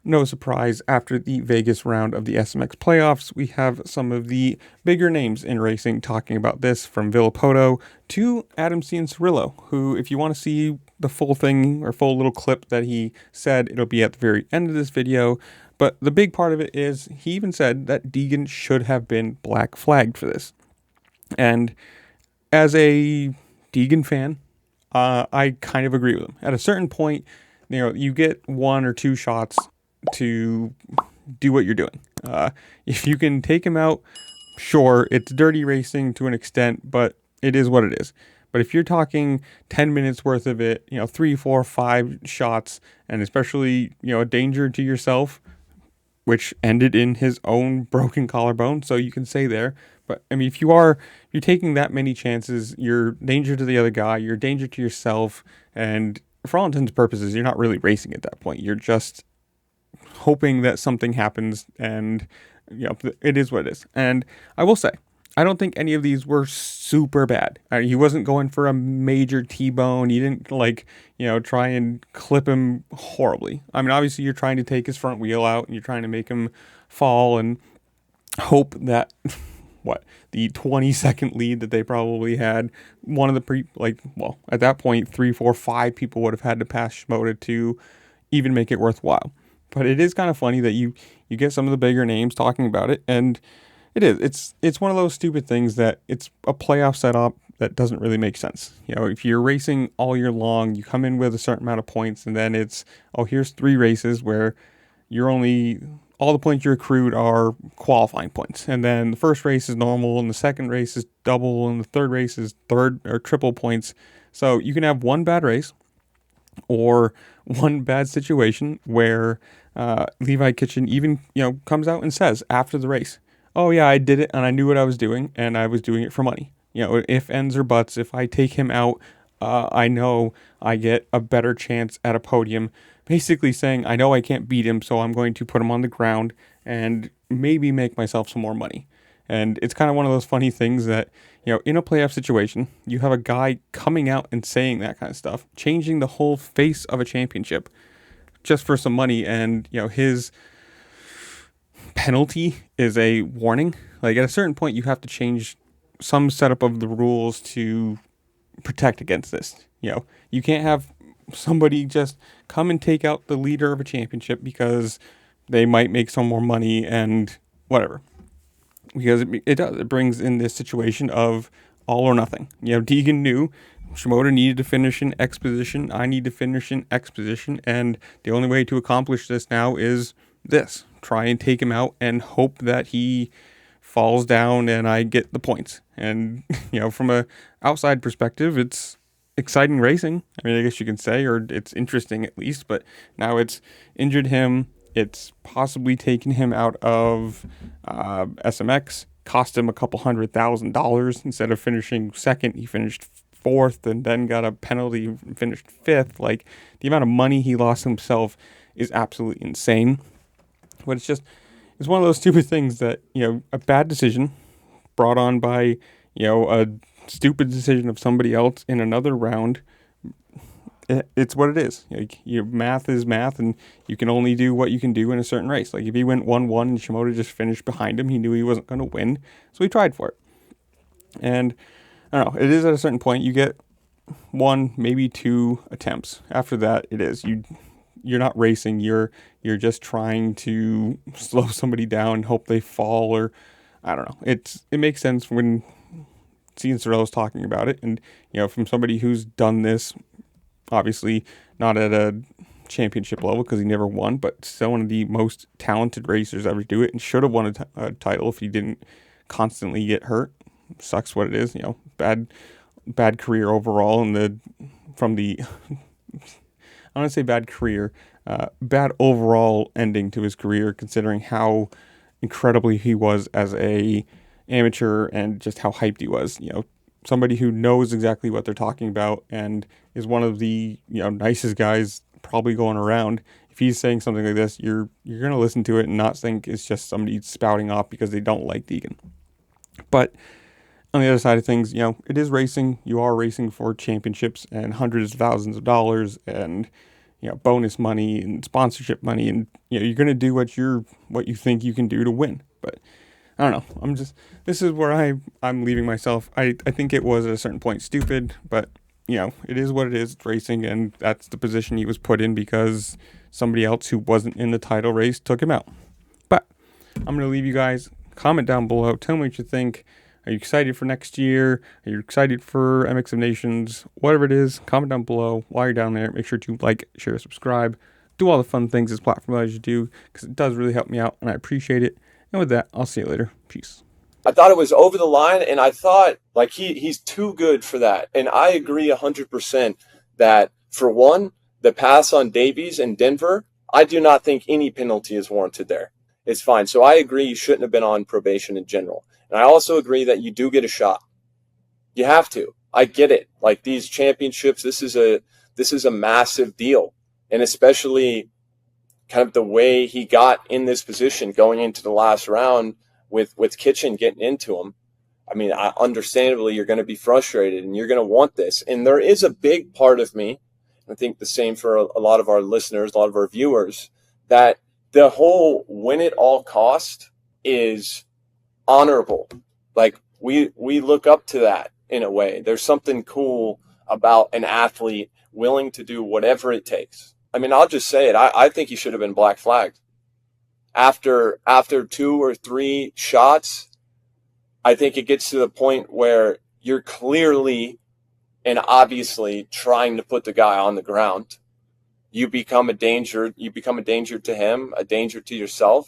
No surprise, after the Vegas round of the SMX playoffs, we have some of the bigger names in racing talking about this, from Villapoto to Adam Cianciarulo, who, if you want to see the full thing or full little clip that he said, it'll be at the very end of this video. But the big part of it is he even said that Degan should have been black flagged for this. And as a Degan fan, I kind of agree with him. At a certain point, you get one or two shots to do what you're doing. If you can take him out, sure, it's dirty racing to an extent, but it is what it is. But if you're talking 10 minutes worth of it, 3, 4, 5 shots, and especially, a danger to yourself, which ended in his own broken collarbone, so you can say there. But I mean, if you're taking that many chances, you're danger to the other guy, you're danger to yourself, and for all intents and purposes, you're not really racing at that point. You're just hoping that something happens, and it is what it is. And I will say, I don't think any of these were super bad. He wasn't going for a major T-bone. He didn't try and clip him horribly. I mean, obviously you're trying to take his front wheel out and you're trying to make him fall and hope that the 20-second lead that they probably had, one of the at that point 3, 4, 5 people would have had to pass Shimoda to even make it worthwhile. But it is kind of funny that you get some of the bigger names talking about it, and it's one of those stupid things that it's a playoff setup that doesn't really make sense. If you're racing all year long, you come in with a certain amount of points, and then it's, here's 3 races where all the points you're accrued are qualifying points, and then the first race is normal, and the second race is double, and the third race is third or triple points. So you can have one bad race or one bad situation where Levi Kitchen even comes out and says after the race, "Oh yeah, I did it and I knew what I was doing and I was doing it for money." If ends or buts, if I take him out, I know I get a better chance at a podium. Basically saying, I know I can't beat him, so I'm going to put him on the ground and maybe make myself some more money. And it's kind of one of those funny things that, in a playoff situation, you have a guy coming out and saying that kind of stuff, changing the whole face of a championship just for some money. And, his penalty is a warning. Like, at a certain point, you have to change some setup of the rules to protect against this. You can't have somebody just come and take out the leader of a championship because they might make some more money and whatever. Because it brings in this situation of all or nothing. Deegan knew Shimoda needed to finish in X position. I need to finish in X position. And the only way to accomplish this now is this. Try and take him out and hope that he falls down and I get the points. And, from a outside perspective, it's exciting racing. I mean, I guess you can say, or it's interesting at least, but now it's injured him. It's possibly taken him out of SMX, cost him a couple $100,000. Instead of finishing second, he finished fourth and then got a penalty and finished fifth. Like, the amount of money he lost himself is absolutely insane. But it's one of those stupid things that, a bad decision brought on by, a stupid decision of somebody else in another round. It's what it is. Your math is math, and you can only do what you can do in a certain race. Like, if he went 1-1 and Shimoda just finished behind him, he knew he wasn't going to win, so he tried for it. And I don't know, it is at a certain point you get 1, maybe 2 attempts. After that, it is you're not racing. You're just trying to slow somebody down and hope they fall, or I don't know. It makes sense when Cianciarulo is talking about it, and from somebody who's done this. Obviously not at a championship level because he never won, but still one of the most talented racers ever do it, and should have won a title if he didn't constantly get hurt. Sucks what it is, bad career overall. And I want to say bad career, bad overall ending to his career, considering how incredibly he was as a amateur and just how hyped he was. Somebody who knows exactly what they're talking about and is one of the nicest guys probably going around. If he's saying something like this, you're gonna listen to it and not think it's just somebody spouting off because they don't like Degan. But on the other side of things, it is racing. You are racing for championships and hundreds of thousands of dollars, and bonus money and sponsorship money, and you're going to do what you think you can do to win. But I don't know. This is where I'm leaving myself. I think it was at a certain point stupid, but it is what it is. It's racing, and that's the position he was put in because somebody else who wasn't in the title race took him out. But I'm going to leave you guys. Comment down below. Tell me what you think. Are you excited for next year? Are you excited for MX of Nations? Whatever it is, comment down below. While you're down there, make sure to like, share, subscribe. Do all the fun things this platform allows you to do, because it does really help me out, and I appreciate it. And with that, I'll see you later. Peace. I thought it was over the line, and I thought, like, he's too good for that. And I agree 100% that, for one, the pass on Davies in Denver, I do not think any penalty is warranted there. It's fine. So I agree you shouldn't have been on probation in general. And I also agree that you do get a shot. You have to. I get it. Like, these championships, this is a massive deal. And especially kind of the way he got in this position going into the last round with Kitchen getting into him. I mean, understandably, you're going to be frustrated and you're going to want this. And there is a big part of me, I think the same for a lot of our listeners, a lot of our viewers, that the whole win at all cost is honorable. Like, we look up to that in a way. There's something cool about an athlete willing to do whatever it takes. I mean, I'll just say it. I think he should have been black flagged. After 2 or 3 shots, I think it gets to the point where you're clearly and obviously trying to put the guy on the ground. You become a danger to him, a danger to yourself.